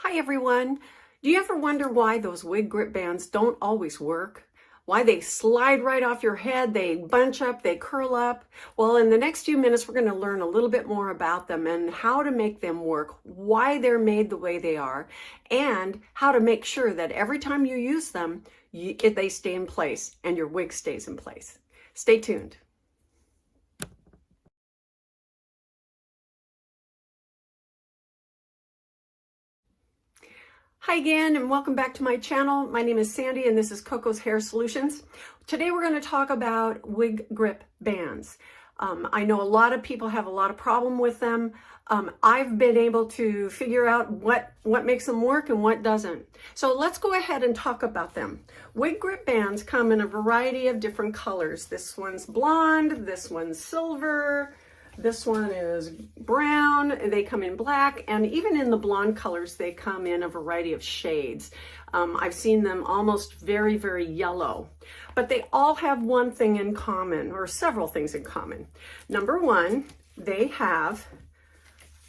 Hi everyone. Do you ever wonder why those wig grip bands don't always work? Why they slide right off your head, they bunch up, they curl up? Well, in the next few minutes, we're going to learn a little bit more about them and how to make them work, why they're made the way they are, and how to make sure that every time you use them, they stay in place and your wig stays in place. Stay tuned. Hi again, and welcome back to my channel. My name is Sandy and this is Coco's Hair Solutions. Today we're going to talk about wig grip bands. I know a lot of people have a lot of problem with them. I've been able to figure out what makes them work and what doesn't. So let's go ahead and talk about them. Wig grip bands come in a variety of different colors. This one's blonde, this one's silver, this one is brown, they come in black, and even in the blonde colors, they come in a variety of shades. I've seen them almost very, very yellow, but they all have one thing in common, or several things in common. Number one, they're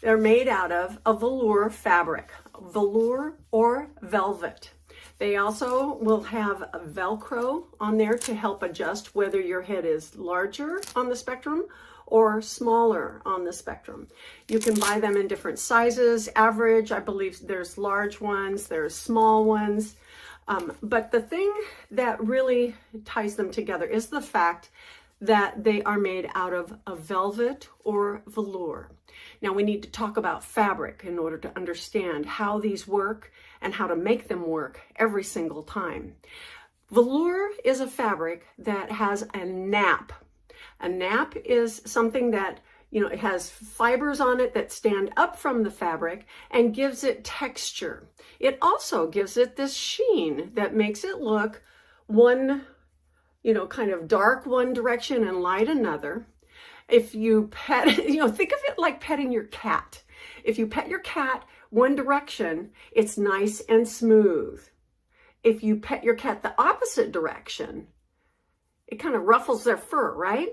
made out of a velour fabric, velour or velvet. They also will have a Velcro on there to help adjust whether your head is larger on the spectrum or smaller on the spectrum. You can buy them in different sizes. Average, I believe there's large ones, there's small ones. But the thing that really ties them together is the fact that they are made out of a velvet or velour. Now we need to talk about fabric in order to understand how these work and how to make them work every single time. Velour is a fabric that has a nap. A nap is something that, it has fibers on it that stand up from the fabric and gives it texture. It also gives it this sheen that makes it look one, kind of dark one direction and light another. If you pet, think of it like petting your cat. If you pet your cat one direction, it's nice and smooth. If you pet your cat the opposite direction, it kind of ruffles their fur, right?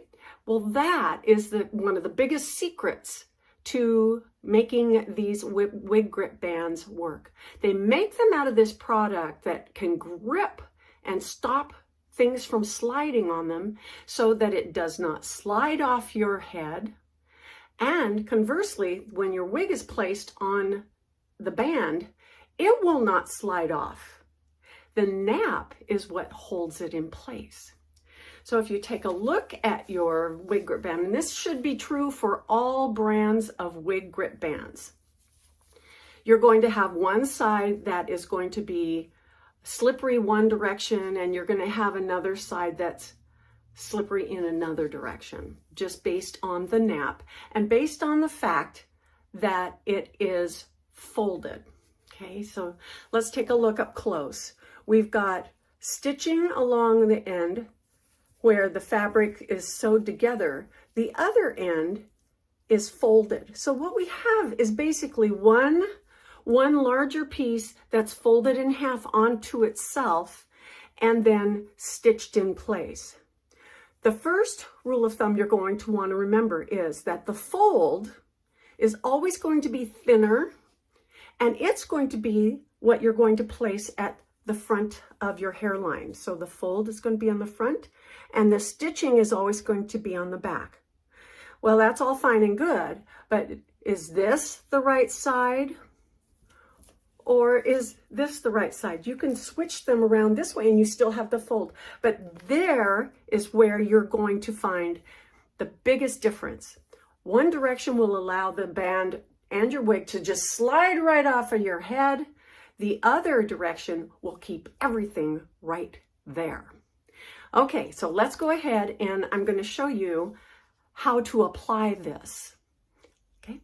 Well, that is one of the biggest secrets to making these wig grip bands work. They make them out of this product that can grip and stop things from sliding on them so that it does not slide off your head. And conversely, when your wig is placed on the band, it will not slide off. The nap is what holds it in place. So if you take a look at your wig grip band, and this should be true for all brands of wig grip bands, you're going to have one side that is going to be slippery one direction, and you're going to have another side that's slippery in another direction, just based on the nap and based on the fact that it is folded. Okay, so let's take a look up close. We've got stitching along the end where the fabric is sewed together. The other end is folded. So what we have is basically one larger piece that's folded in half onto itself and then stitched in place. The first rule of thumb you're going to want to remember is that the fold is always going to be thinner, and it's going to be what you're going to place at the front of your hairline. So the fold is going to be on the front and the stitching is always going to be on the back. Well, that's all fine and good, but is this the right side or is this the right side? You can switch them around this way and you still have the fold, but there is where you're going to find the biggest difference. One direction will allow the band and your wig to just slide right off of your head. The other direction will keep everything right there. Okay, so let's go ahead and I'm going to show you how to apply this. Okay.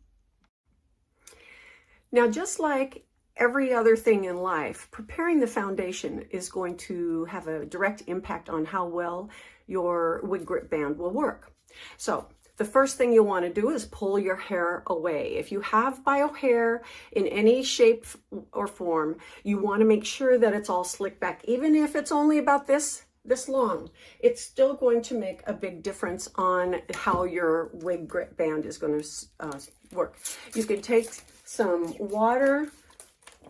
Now, just like every other thing in life, preparing the foundation is going to have a direct impact on how well your wig grip band will work. So the first thing you'll want to do is pull your hair away. If you have bio hair in any shape or form, you want to make sure that it's all slicked back. Even if it's only about this long, it's still going to make a big difference on how your wig grip band is going to work. You can take some water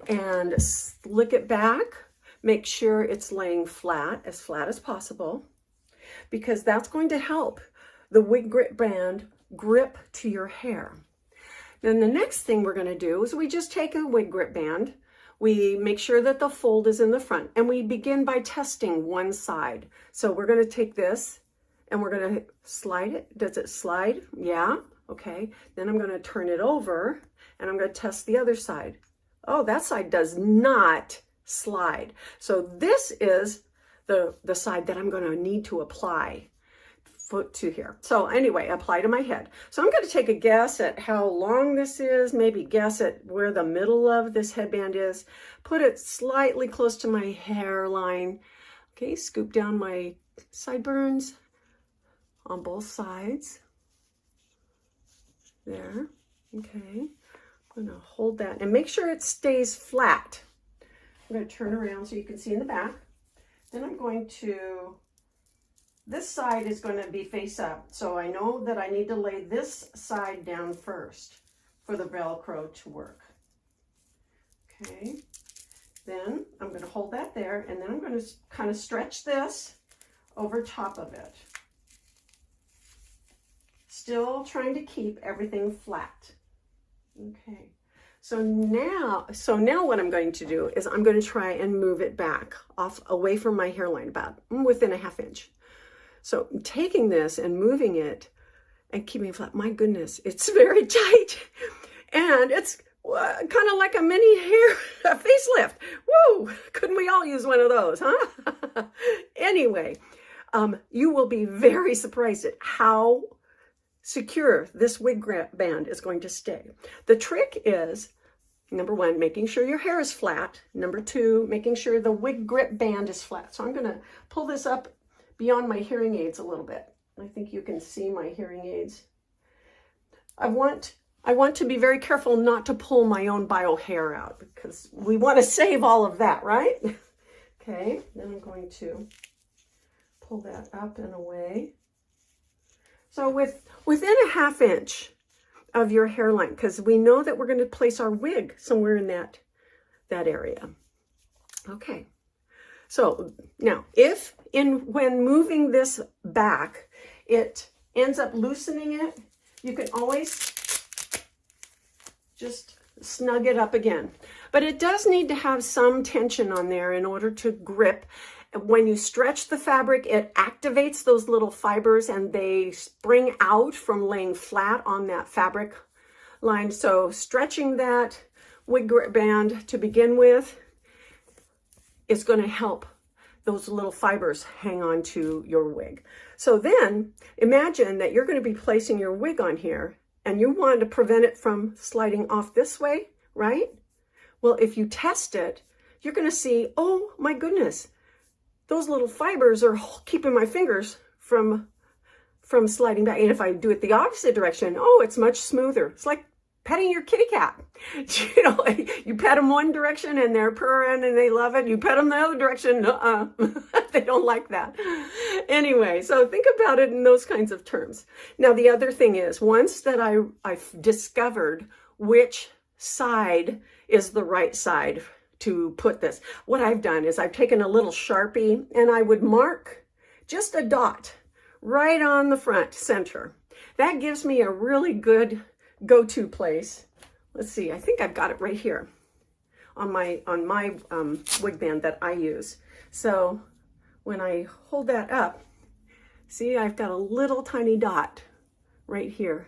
and slick it back. Make sure it's laying flat as possible, because that's going to help the Wig Grip Band grip to your hair. Then the next thing we're going to do is we just take a Wig Grip Band, we make sure that the fold is in the front, and we begin by testing one side. So we're going to take this and we're going to slide it. Does it slide? Yeah. Okay. Then I'm going to turn it over and I'm going to test the other side. Oh, that side does not slide. So this is the side that I'm going to need to apply foot to here. So anyway, apply to my head. So I'm going to take a guess at how long this is, maybe guess at where the middle of this headband is, put it slightly close to my hairline. Okay, scoop down my sideburns on both sides. There. Okay. I'm going to hold that and make sure it stays flat. I'm going to turn around so you can see in the back. Then I'm going to, this side is going to be face up. So I know that I need to lay this side down first for the Velcro to work. Okay. Then I'm going to hold that there, and then I'm going to kind of stretch this over top of it. Still trying to keep everything flat. Okay. So now what I'm going to do is I'm going to try and move it back off away from my hairline, about within a ½ inch. So I'm taking this and moving it and keeping it flat. My goodness, it's very tight. And it's kind of like a mini hair facelift. Woo! Couldn't we all use one of those, huh? Anyway, you will be very surprised at how secure this Wig Grip Band is going to stay. The trick is, number one, making sure your hair is flat. Number two, making sure the Wig Grip Band is flat. So I'm going to pull this up beyond my hearing aids a little bit. I think you can see my hearing aids. I want to be very careful not to pull my own bio hair out, because we want to save all of that, right? Okay, then I'm going to pull that up and away. So within a ½ inch of your hairline, because we know that we're going to place our wig somewhere in that area. Okay. So now, when moving this back, it ends up loosening it, you can always just snug it up again. But it does need to have some tension on there in order to grip. When you stretch the fabric, it activates those little fibers and they spring out from laying flat on that fabric line. So stretching that Wig Grip Band to begin with is going to help those little fibers hang on to your wig. So then imagine that you're going to be placing your wig on here and you want to prevent it from sliding off this way, right? Well, if you test it, you're going to see, oh my goodness, those little fibers are keeping my fingers from sliding back. And if I do it the opposite direction, oh, it's much smoother. It's like petting your kitty cat. You know, you pet them one direction and they're purring and they love it. You pet them the other direction, they don't like that. Anyway, so think about it in those kinds of terms. Now, the other thing is, once that I've discovered which side is the right side to put this, what I've done is I've taken a little Sharpie and I would mark just a dot right on the front center. That gives me a really good go-to place. Let's see, I think I've got it right here on my wig band that I use. So when I hold that up, see, I've got a little tiny dot right here.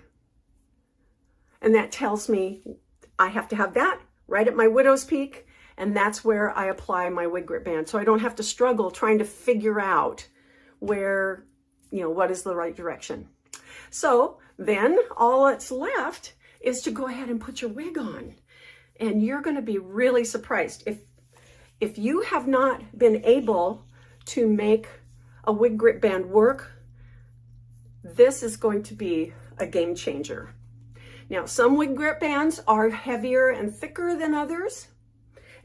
And that tells me I have to have that right at my widow's peak, and that's where I apply my Wig Grip Band. So I don't have to struggle trying to figure out where, you know, what is the right direction. So then all that's left is to go ahead and put your wig on. And you're going to be really surprised. If you have not been able to make a Wig Grip Band work, this is going to be a game changer. Now, some Wig Grip Bands are heavier and thicker than others,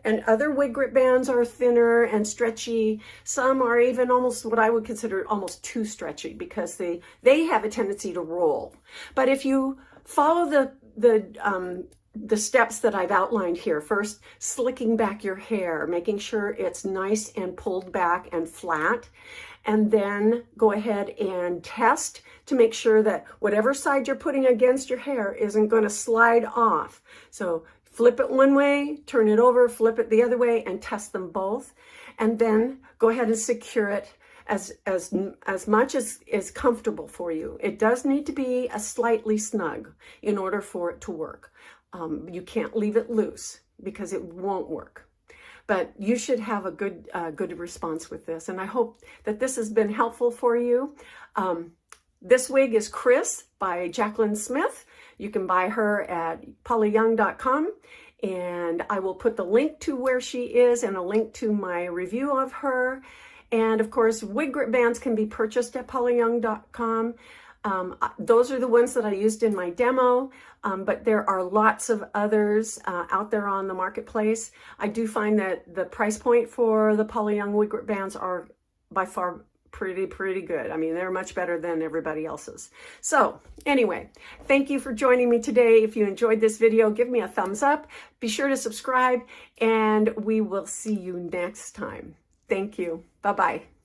and other Wig Grip Bands are thinner and stretchy. Some are even almost what I would consider almost too stretchy because they have a tendency to roll. But if you follow the the steps that I've outlined here. First, slicking back your hair, making sure it's nice and pulled back and flat. And then go ahead and test to make sure that whatever side you're putting against your hair isn't going to slide off. So flip it one way, turn it over, flip it the other way, and test them both. And then go ahead and secure it as much as is comfortable for you. It does need to be a slightly snug in order for it to work. You can't leave it loose because it won't work. But you should have a good response with this. And I hope that this has been helpful for you. This wig is Chris by Jacqueline Smith. You can buy her at pollyyoung.com. And I will put the link to where she is and a link to my review of her. And of course, Wig Grip Bands can be purchased at pollyyoung.com. Those are the ones that I used in my demo, but there are lots of others out there on the marketplace. I do find that the price point for the Polly Young Wig Grip Bands are by far pretty good. I mean, they're much better than everybody else's. So anyway, thank you for joining me today. If you enjoyed this video, give me a thumbs up. Be sure to subscribe, and we will see you next time. Thank you. Bye-bye.